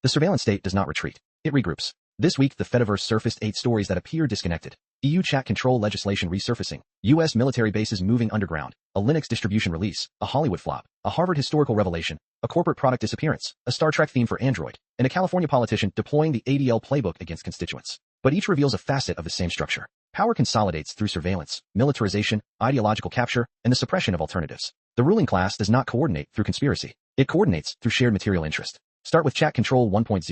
The surveillance state does not retreat. It regroups. This week, the Fediverse surfaced 8 stories that appear disconnected. EU chat control legislation resurfacing, US military bases moving underground, a Linux distribution release, a Hollywood flop, a Harvard historical revelation, a corporate product disappearance, a Star Trek theme for Android, and a California politician deploying the ADL playbook against constituents. But each reveals a facet of the same structure. Power consolidates through surveillance, militarization, ideological capture, and the suppression of alternatives. The ruling class does not coordinate through conspiracy. It coordinates through shared material interest. Start with Chat Control 1.0.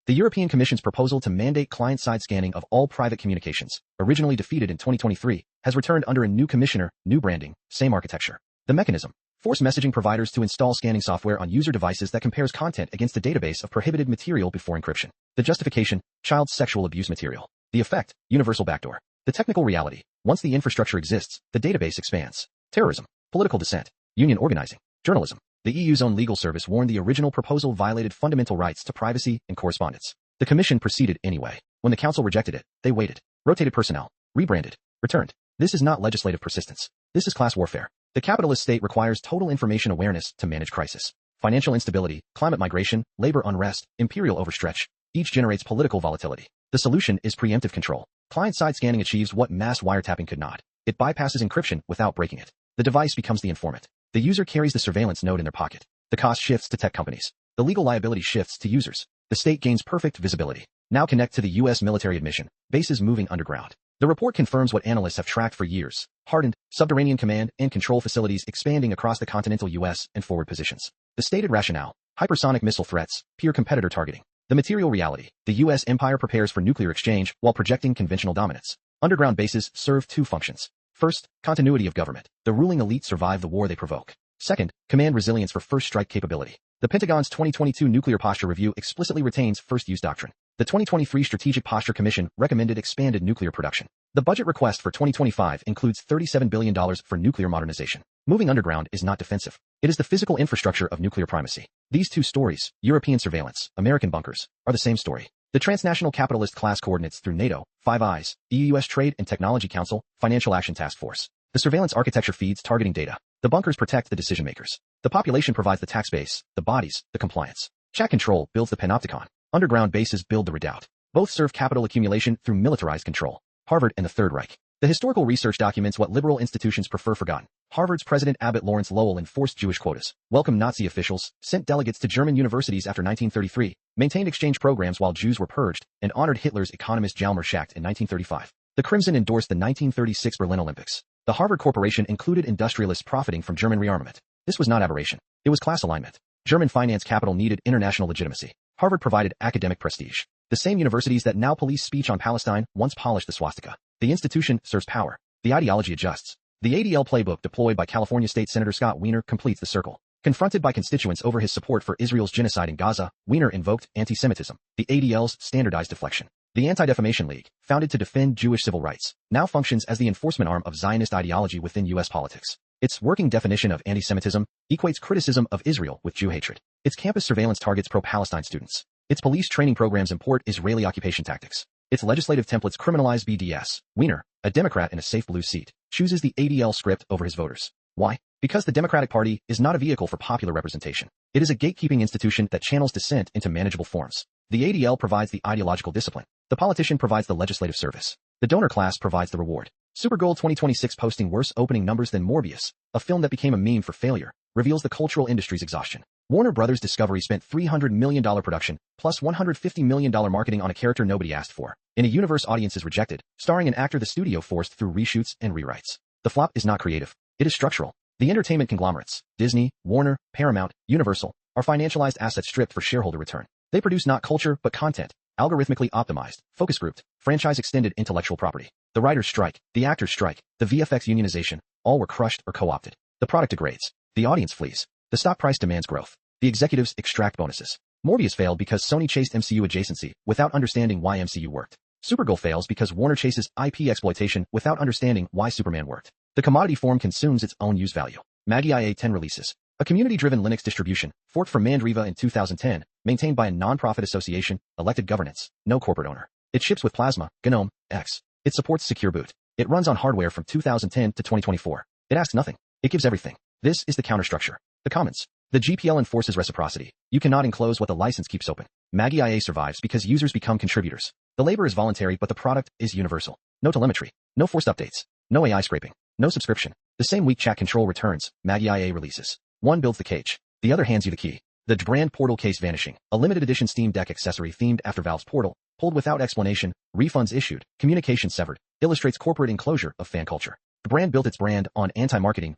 The European Commission's proposal to mandate client-side scanning of all private communications, originally defeated in 2023, has returned under a new commissioner, new branding, same architecture. The mechanism: force messaging providers to install scanning software on user devices that compares content against a database of prohibited material before encryption. The justification: child sexual abuse material. The effect: universal backdoor. The technical reality: once the infrastructure exists, the database expands. Terrorism, political dissent, union organizing, journalism. The EU's own legal service warned the original proposal violated fundamental rights to privacy and correspondence. The Commission proceeded anyway. When the Council rejected it, they waited, rotated personnel, rebranded, returned. This is not legislative persistence. This is class warfare. The capitalist state requires total information awareness to manage crisis. Financial instability, climate migration, labor unrest, imperial overstretch. Each generates political volatility. The solution is preemptive control. Client-side scanning achieves what mass wiretapping could not. It bypasses encryption without breaking it. The device becomes the informant. The user carries the surveillance node in their pocket. The cost shifts to tech companies. The legal liability shifts to users. The state gains perfect visibility. Now connect to the U.S. military admission. Bases moving underground. The report confirms what analysts have tracked for years. Hardened, subterranean command and control facilities expanding across the continental U.S. and forward positions. The stated rationale: hypersonic missile threats, peer competitor targeting. The material reality: the U.S. empire prepares for nuclear exchange while projecting conventional dominance. Underground bases serve 2 functions. First, continuity of government. The ruling elite survive the war they provoke. Second, command resilience for first strike capability. The Pentagon's 2022 Nuclear Posture Review explicitly retains first-use doctrine. The 2023 Strategic Posture Commission recommended expanded nuclear production. The budget request for 2025 includes $37 billion for nuclear modernization. Moving underground is not defensive. It is the physical infrastructure of nuclear primacy. These 2 stories, European surveillance, American bunkers, are the same story. The transnational capitalist class coordinates through NATO, Five Eyes, EU-US Trade and Technology Council, Financial Action Task Force. The surveillance architecture feeds targeting data. The bunkers protect the decision makers. The population provides the tax base, the bodies, the compliance. Chat control builds the panopticon. Underground bases build the redoubt. Both serve capital accumulation through militarized control. Harvard and the Third Reich. The historical research documents what liberal institutions prefer forgotten. Harvard's President Abbott Lawrence Lowell enforced Jewish quotas, welcomed Nazi officials, sent delegates to German universities after 1933, maintained exchange programs while Jews were purged, and honored Hitler's economist Hjalmar Schacht in 1935. The Crimson endorsed the 1936 Berlin Olympics. The Harvard Corporation included industrialists profiting from German rearmament. This was not aberration. It was class alignment. German finance capital needed international legitimacy. Harvard provided academic prestige. The same universities that now police speech on Palestine once polished the swastika. The institution serves power. The ideology adjusts. The ADL playbook deployed by California State Senator Scott Wiener completes the circle. Confronted by constituents over his support for Israel's genocide in Gaza, Wiener invoked anti-Semitism, the ADL's standardized deflection. The Anti-Defamation League, founded to defend Jewish civil rights, now functions as the enforcement arm of Zionist ideology within U.S. politics. Its working definition of anti-Semitism equates criticism of Israel with Jew hatred. Its campus surveillance targets pro-Palestine students. Its police training programs import Israeli occupation tactics. Its legislative templates criminalize BDS. Wiener, a Democrat in a safe blue seat, chooses the ADL script over his voters. Why? Because the Democratic Party is not a vehicle for popular representation. It is a gatekeeping institution that channels dissent into manageable forms. The ADL provides the ideological discipline. The politician provides the legislative service. The donor class provides the reward. Supergirl 2026 posting worse opening numbers than Morbius, a film that became a meme for failure, reveals the cultural industry's exhaustion. Warner Brothers Discovery spent $300 million production, plus $150 million marketing on a character nobody asked for, in a universe audiences rejected, starring an actor the studio forced through reshoots and rewrites. The flop is not creative. It is structural. The entertainment conglomerates, Disney, Warner, Paramount, Universal, are financialized assets stripped for shareholder return. They produce not culture but content, algorithmically optimized, focus grouped, franchise extended intellectual property. The writers' strike, the actors' strike, the VFX unionization, all were crushed or co-opted. The product degrades. The audience flees. The stock price demands growth. The executives extract bonuses. Morbius failed because Sony chased MCU adjacency without understanding why MCU worked. Supergirl fails because Warner chases IP exploitation without understanding why Superman worked. The commodity form consumes its own use value. Maggie IA-10 releases. A community-driven Linux distribution, forked from Mandriva in 2010, maintained by a non-profit association, elected governance, no corporate owner. It ships with Plasma, GNOME, X. It supports Secure Boot. It runs on hardware from 2010 to 2024. It asks nothing. It gives everything. This is the counterstructure. The Commons. The GPL enforces reciprocity. You cannot enclose what the license keeps open. Maggie IA survives because users become contributors. The labor is voluntary, but the product is universal. No telemetry. No forced updates. No AI scraping. No subscription. The same week chat control returns, Maggie IA releases. One builds the cage. The other hands you the key. The brand Portal case vanishing. A limited edition Steam Deck accessory themed after Valve's Portal. Pulled without explanation. Refunds issued. Communication severed. Illustrates corporate enclosure of fan culture. The brand built its brand on anti-marketing,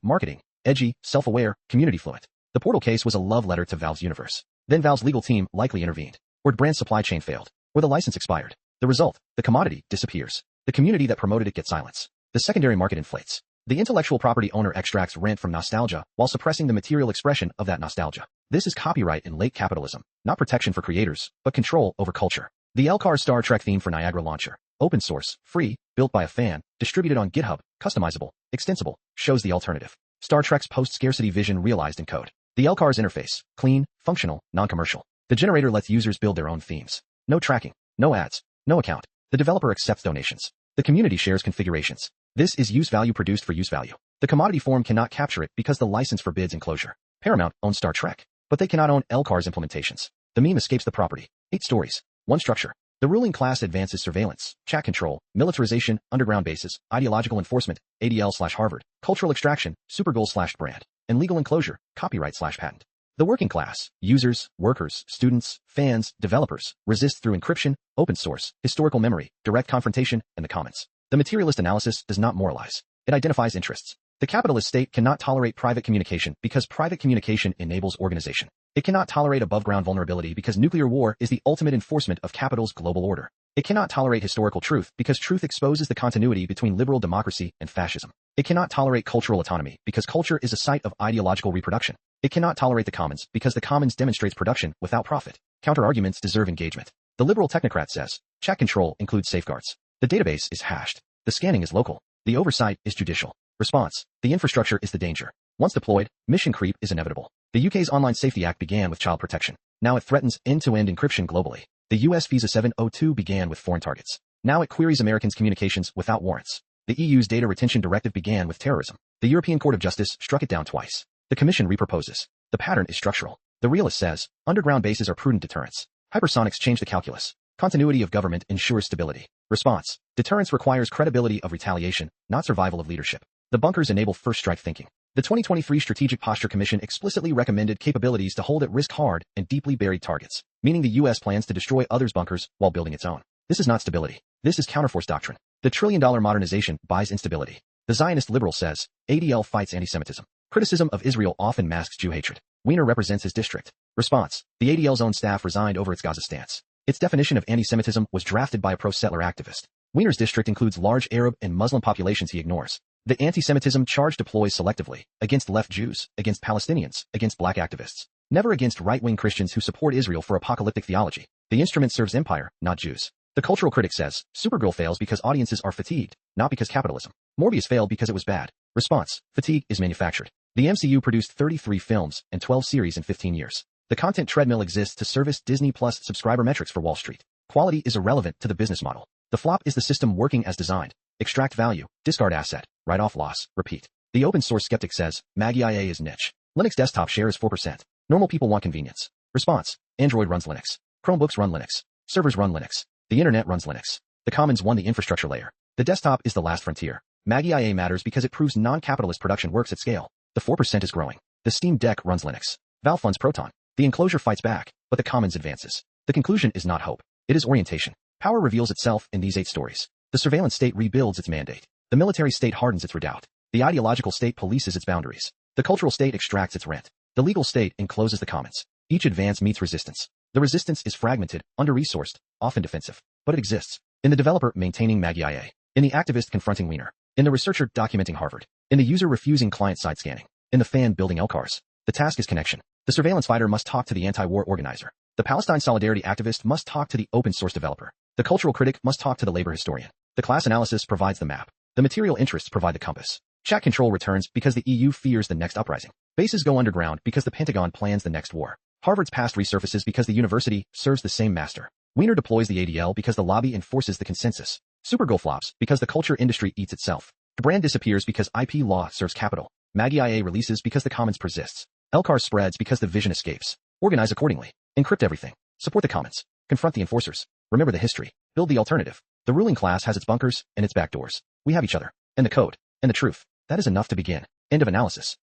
edgy, self-aware, community fluent. The Portal case was a love letter to Valve's universe. Then Valve's legal team likely intervened. Or the brand's supply chain failed. Or the license expired. The result, the commodity disappears. The community that promoted it gets silence. The secondary market inflates. The intellectual property owner extracts rent from nostalgia while suppressing the material expression of that nostalgia. This is copyright in late capitalism, not protection for creators, but control over culture. The Elcar Star Trek theme for Niagara launcher. Open source, free, built by a fan, distributed on GitHub, customizable, extensible, shows the alternative. Star Trek's post-scarcity vision realized in code. The Elcar's interface, clean, functional, non-commercial. The generator lets users build their own themes. No tracking, no ads, no account. The developer accepts donations. The community shares configurations. This is use value produced for use value. The commodity form cannot capture it because the license forbids enclosure. Paramount owns Star Trek, but they cannot own Elcar's implementations. The meme escapes the property. 8 stories. 1 structure. The ruling class advances surveillance, chat control, militarization, underground bases, ideological enforcement, ADL/Harvard, cultural extraction, Supergoal/brand, and legal enclosure, copyright/patent. The working class, users, workers, students, fans, developers, resist through encryption, open source, historical memory, direct confrontation, and the commons. The materialist analysis does not moralize. It identifies interests. The capitalist state cannot tolerate private communication because private communication enables organization. It cannot tolerate above-ground vulnerability because nuclear war is the ultimate enforcement of capital's global order. It cannot tolerate historical truth because truth exposes the continuity between liberal democracy and fascism. It cannot tolerate cultural autonomy because culture is a site of ideological reproduction. It cannot tolerate the commons because the commons demonstrates production without profit. Counter-arguments deserve engagement. The liberal technocrat says, chat control includes safeguards. The database is hashed. The scanning is local. The oversight is judicial. Response. The infrastructure is the danger. Once deployed, mission creep is inevitable. The UK's Online Safety Act began with child protection. Now it threatens end-to-end encryption globally. The US FISA 702 began with foreign targets. Now it queries Americans' communications without warrants. The EU's Data Retention Directive began with terrorism. The European Court of Justice struck it down twice. The Commission reproposes. The pattern is structural. The realist says, underground bases are prudent deterrents. Hypersonics change the calculus. Continuity of government ensures stability. Response. Deterrence requires credibility of retaliation, not survival of leadership. The bunkers enable first strike thinking. The 2023 Strategic Posture Commission explicitly recommended capabilities to hold at risk hard and deeply buried targets, meaning the U.S. plans to destroy others' bunkers while building its own. This is not stability. This is counterforce doctrine. The trillion-dollar modernization buys instability. The Zionist liberal says, ADL fights anti-Semitism. Criticism of Israel often masks Jew hatred. Weiner represents his district. Response. The ADL's own staff resigned over its Gaza stance. Its definition of anti-Semitism was drafted by a pro-settler activist. Weiner's district includes large Arab and Muslim populations he ignores. The anti-Semitism charge deploys selectively, against left Jews, against Palestinians, against black activists. Never against right-wing Christians who support Israel for apocalyptic theology. The instrument serves empire, not Jews. The cultural critic says, Supergirl fails because audiences are fatigued, not because capitalism. Morbius failed because it was bad. Response. Fatigue is manufactured. The MCU produced 33 films and 12 series in 15 years. The content treadmill exists to service Disney Plus subscriber metrics for Wall Street. Quality is irrelevant to the business model. The flop is the system working as designed. Extract value, discard asset, write off loss, repeat. The open source skeptic says, Maggie IA is niche. Linux desktop share is 4%. Normal people want convenience. Response. Android runs Linux. Chromebooks run Linux. Servers run Linux. The internet runs Linux. The commons won the infrastructure layer. The desktop is the last frontier. Maggie IA matters because it proves non-capitalist production works at scale. The 4% is growing. The Steam Deck runs Linux. Valve funds Proton. The enclosure fights back, but the commons advances. The conclusion is not hope. It is orientation. Power reveals itself in these 8 stories. The surveillance state rebuilds its mandate. The military state hardens its redoubt. The ideological state polices its boundaries. The cultural state extracts its rent. The legal state encloses the commons. Each advance meets resistance. The resistance is fragmented, under-resourced, often defensive. But it exists. In the developer maintaining Maggie IA. In the activist confronting Weiner. In the researcher documenting Harvard. In the user refusing client-side scanning. In the fan building Elcars. The task is connection. The surveillance fighter must talk to the anti-war organizer. The Palestine solidarity activist must talk to the open-source developer. The cultural critic must talk to the labor historian. The class analysis provides the map. The material interests provide the compass. Chat control returns because the EU fears the next uprising. Bases go underground because the Pentagon plans the next war. Harvard's past resurfaces because the university serves the same master. Weiner deploys the ADL because the lobby enforces the consensus. Supergirl flops because the culture industry eats itself. The brand disappears because IP law serves capital. Maggie IA releases because the commons persists. Elcar spreads because the vision escapes. Organize accordingly. Encrypt everything. Support the comments. Confront the enforcers. Remember the history. Build the alternative. The ruling class has its bunkers and its backdoors. We have each other. And the code. And the truth. That is enough to begin. End of analysis.